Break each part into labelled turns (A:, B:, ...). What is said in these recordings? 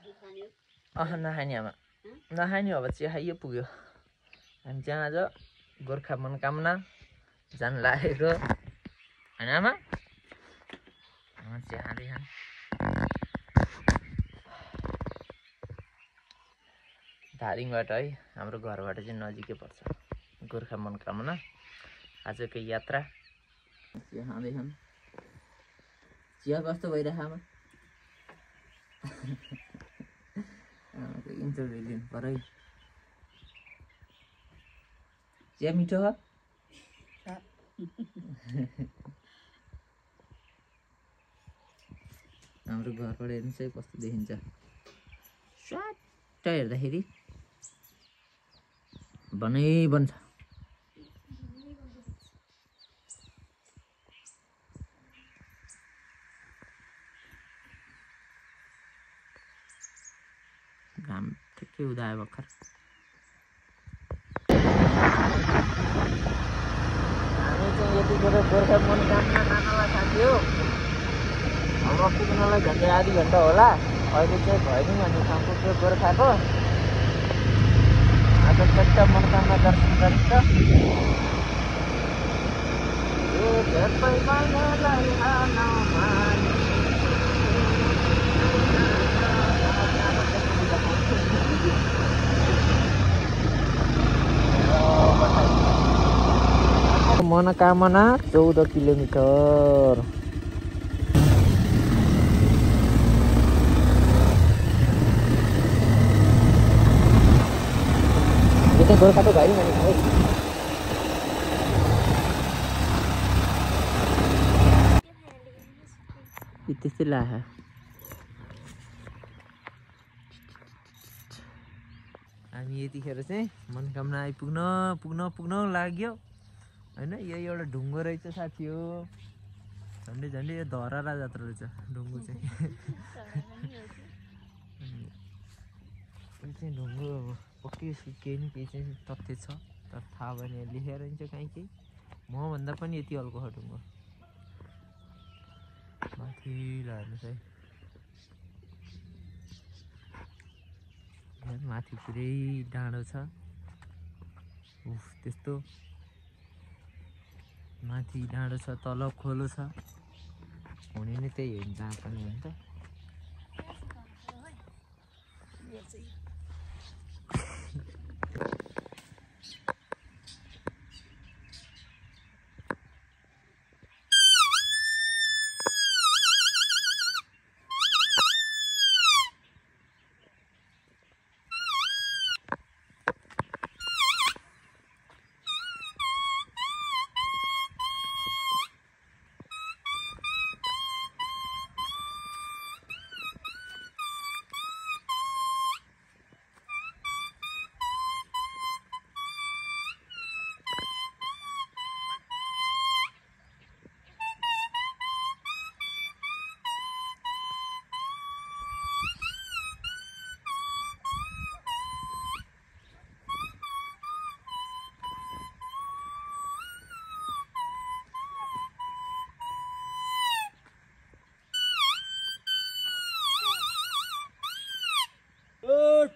A: नखाने आमा नखाने अब चिया खाइयो पुग्यो हामी चाहिँ आज गोर्खा मनोकामना जान लागेको हैन आमा चिया खाँदै खान धारिङबाट है हाम्रो घरबाट चाहिँ नजिकै पर्छ गोर्खा मनोकामना आजको यात्रा चिया खाँदै खान चिया कस्तो भइरहेको आमा आमाको इन्टरभ्यू लिनु पर्यो है चिया मिठो हो हाम्रो घरबाट हेर्नुहोस् है कस्तो देखिन्छ स्वाट हेर्दाखेरि बनै बन्छ घाम ठिकै उदायो भर्खर हामी चाहिँ यतिखेर गोर्खा मनोकामना जानलाई साथी हो हाम्रो पुग्नलाई झन्डै आधी घन्टा होला अहिले चाहिँ भैनी भन्ने ठाउँ पुग्यो गोर्खाको आज चट्टा मनोकामना दर्शन गरिन्छ यो झट्टै मायालाई हानौँ मनोकामना 14 किलोमिटर ये तो गोर्खा तो गाड़ी नहीं है त्यस्तै ला है हामी यतिखेर चाहिँ मनोकामना आइपुग्न लाग्यो हैन यो एउटा ढुङ्गो रहेछ साथी हो झन्डै झन्डै यो धरारा जात्रा रहेछ ढुङ्गो चाहिँ यो चाहिँ ढुङ्गो पक्कै केही न केही चाहिँ तथ्य छ तर थाहा भएन लेखेर हुन्छ कहीँ म भन्दा पनि यति हल्को छ ढुङ्गो माथि हेर्नुहोस् है माथि पुरै डाँडो छ उफ त्यस्तो माथि डाँडो छ तल खोलो छ हुने नै त्यही हो जहाँ पनि हो नि त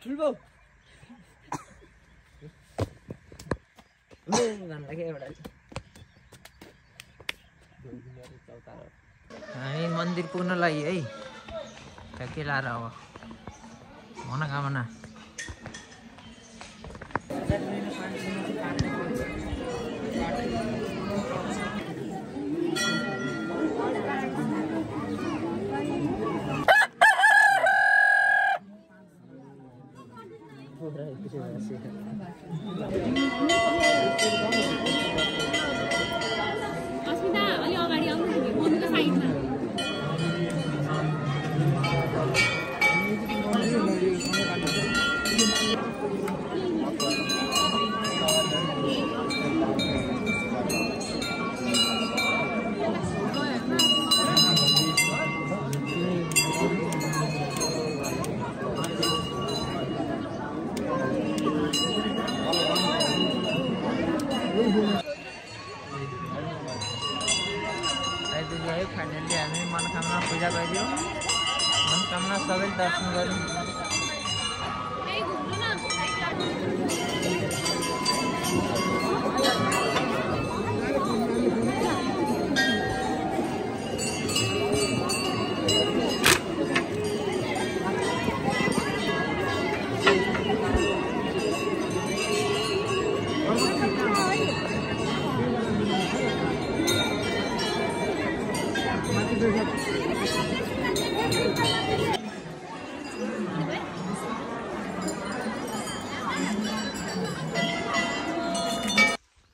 A: ठुलो हामी मन्दिर पुग्नलाई है के लाएर अब मनोकामना दर्शन गरौँ।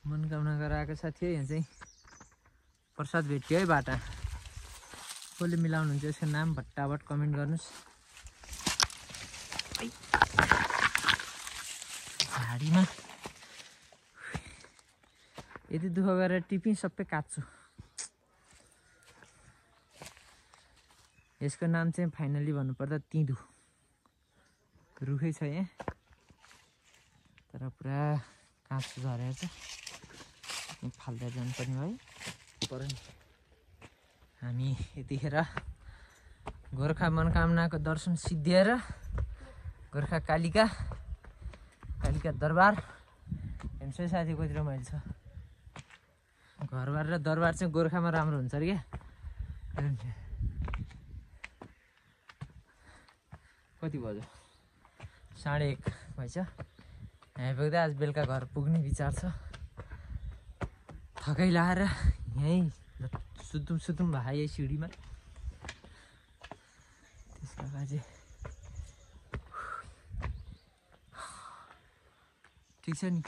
A: मनोकामना गरेर आएको साथी हो। यहाँ चाहिँ प्रसाद भेट्यो है बाटा। कसले मिलाउनुहुन्छ यसको नाम भट्टाभट कमेन्ट गर्नुहोस्। झाडीमा यति दुःख गरेर टिपी सबै काट्छु। यसको नाम चाहिँ फाइनली भन्नुपर्दा तिँदु। रुखै छ यहाँ तर पुरा काँचो झरेर छ। फाल्दा जानुपर्ने है पर हामी यतिखेर गोर्खा मनोकामनाको दर्शन सिद्धिएर गोर्खा कालिका दरबार हेर्नुहोस् है साथी कति रमाइलो छ। घरबार र दरबार चाहिँ गोर्खामा राम्रो हुन्छ अरे क्या। कति बज्यो? 1:30 भएछ। यहाँ पुग्दा आज बेलुका घर पुग्ने विचार छ। थकै लाएर यहीँ सुतुम भए यही सिँढीमा। त्यसका बाजे ठिक छ नि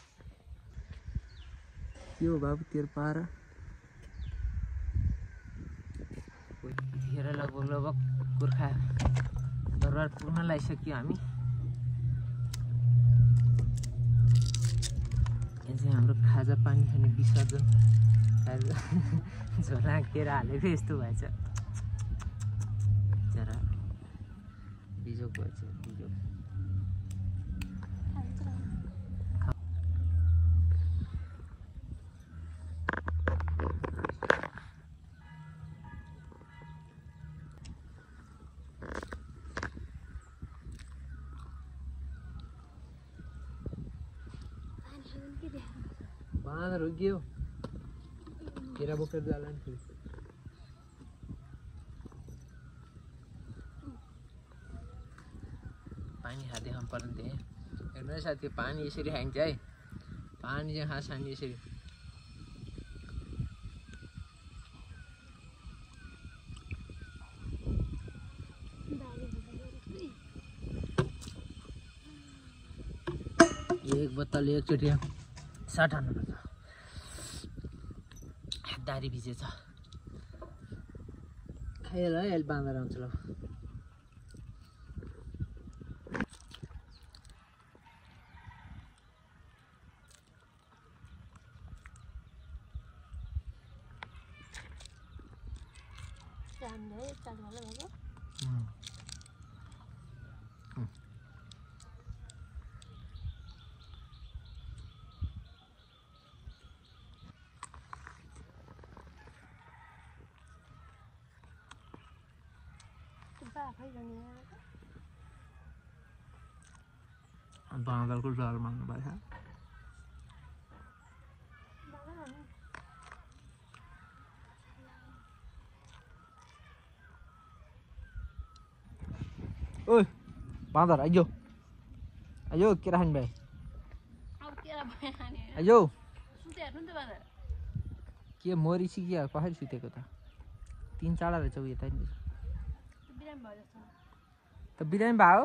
A: के हो बाबु तेरो पारा? यतिखेर लगभग गोर्खा दरबार पुग्न लागिसक्यो हामी। यहाँ चाहिँ हाम्रो खाजा पानी खाने विसर्जन झोला केरा हालेको यस्तो भएछ। जरा बिजोक भएछ बिजोक। बाँदर हो के हो? केरा बोकेर जाला नि फेरि। पानी खाँदै खानु पर्ने थिएँ। हेर्नु है साथी पानी यसरी खाइन्छ है। पानी चाहिँ खास खाने यसरी। एक बोतल एकचोटि सर्ट हान्नुपर्छ। दारी भिजेछ। खाइहाल है अहिले बाँदर आउँछ ल। बाँदरको डर मान्नु भएछ। ओइ बाँदर आइयो आइयो केरा खाने भाइ आइयो। के मरिसी कि कसरी सुतेको त? 3-4 रहेछ उयो त नि। त बिरामी भयो।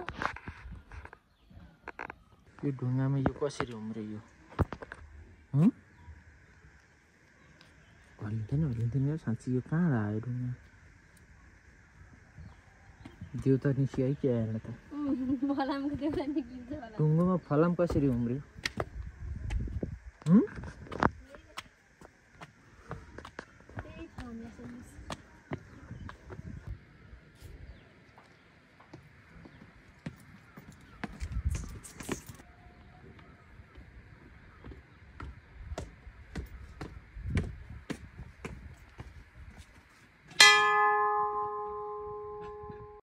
A: यो ढुङ्गामा यो कसरी उम्रियो यो? हल्लिँदैन साँच्ची यो कहाँ आयो ढुङ्गा? देउता निस्क्यो है के आएर त? ढुङ्गामा फलाम कसरी उम्रियो?